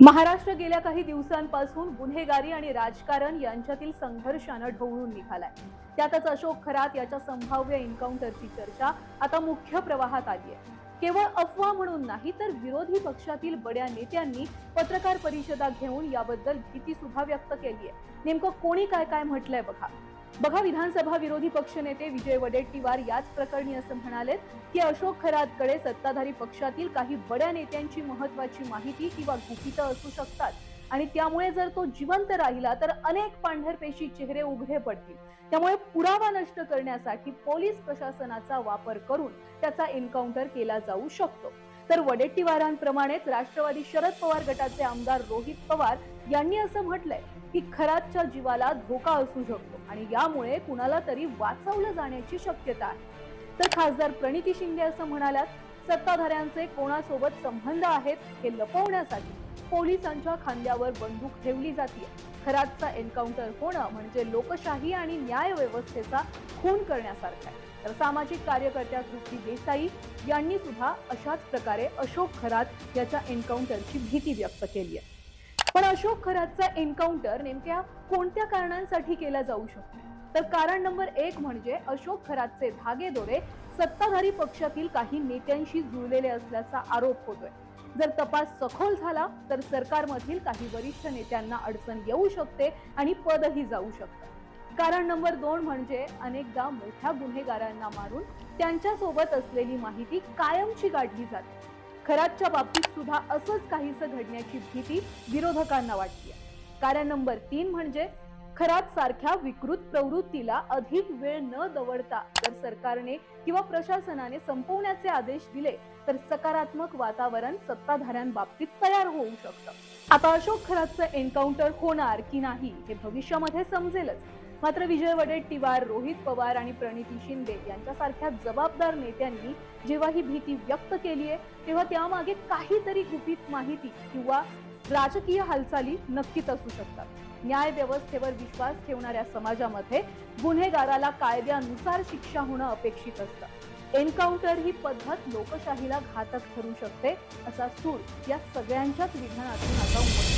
महाराष्ट्र गेल्या काही दिवसांपासून गुन्हेगारी आणि राजकारण यांच्यातील संघर्षानं ढवळून निघालाय। त्यातच अशोक खरात याच्या संभाव्य एन्काउंटरची चर्चा आता मुख्य प्रवाहात आली आहे। केवळ अफवा म्हणून नाही तर विरोधी पक्षातील बड्या नेत्यांनी पत्रकार परिषदा घेऊन याबद्दल भीती सुद्धा व्यक्त केली आहे। नेमकं कोणी काय काय म्हटलंय बघा। विधानसभा विरोधी पक्षनेते विजय वडेट्टीवार याच प्रकरणी असं म्हणालेत की अशोक खरातकडे सत्ताधारी पक्षातील काही बड्या नेत्यांची महत्त्वाची माहिती किंवा गुपितं असू शकतात आणि त्यामुळे जर तो जिवंत राहिला तर अनेक पांढरपेशी चेहरे उघडे पडतील। त्यामुळे पुरावा नष्ट करण्यासाठी पोलीस प्रशासनाचा वापर करून त्याचा एन्काउंटर केला जाऊ शकतो। तर वडेट्टीवारांप्रमाणेच राष्ट्रवादी शरद पवार गटाचे आमदार रोहित पवार यांनी असं म्हटलंय की खरातच्या जीवाला धोका असू शकतो आणि यामुळे कुणाला तरी वाचवलं जाण्याची शक्यता आहे। तर खासदार प्रणिती शिंदे असं म्हणाल्यात, सत्ताधाऱ्यांचे कोणासोबत संबंध आहेत हे लपवण्यासाठी पोलिसांच्या खांद्यावर बंदूक ठेवली जाते। खरातचा एन्काउंटर होणं म्हणजे लोकशाही आणि न्याय व्यवस्थेचा खून करण्यासारखं आहे। तर सामाजिक कार्यकर्त्या तृप्ती देसाई यांनी सुद्धा अशाच प्रकारे अशोक खरात याच्या एन्काउंटरची भीती व्यक्त केली आहे। पण अशोक खरातचा एन्काउंटर नेमक्या कोणत्या कारणांसाठी केला जाऊ शकतो? तर कारण नंबर 1 म्हणजे अशोक खरातचे धागेदोरे सत्ताधारी पक्षातील काही नेत्यांशी जुळलेले असल्याचा आरोप होतोय। जर तपास सखोल झाला तर सरकारमधील काही वरिष्ठ नेत्यांना अडचण येऊ शकते आणि पदही जाऊ शकतं। कारण नंबर 2 म्हणजे अनेकदा मोठ्या गुन्हेगारांना मारून त्यांच्यासोबत असलेली माहिती कायमची काढली जाते। खरातच्या बाबतीत सुद्धा असंच काहीसं घडण्याची भीती विरोधकांना वाटते। कारण नंबर 3 म्हणजे खरात सारख्या विकृत प्रवृत्तीला अधिक वेळ न दवडता जर सरकारने किंवा प्रशासनाने संपवण्याचे आदेश दिले तर सकारात्मक वातावरण सत्ताधाऱ्यांबाबतीत तयार होऊ शकतं। आता अशोक खरातचं एन्काउंटर होणार की नाही हे भविष्यामध्ये समजेलच। मात्र विजय वडेट्टीवार, रोहित पवार आणि प्रणिती शिंदे यांच्यासारख्या जबाबदार नेत्यांनी जेव्हा ही भीती व्यक्त केली आहे तेव्हा त्यामागे काहीतरी गुपित माहिती किंवा राजकीय हालचाली नक्कीच असू शकतात। न्याय व्यवस्थेवर विश्वास ठेवणाऱ्या समाजामध्ये गुन्हेगाराला कायद्यानुसार शिक्षा होणं अपेक्षित असतं। एन्काउंटर ही पद्धत लोकशाहीला घातक ठरू शकते असा सूर या सगळ्यांच्याच विधानातून आता उमटतो।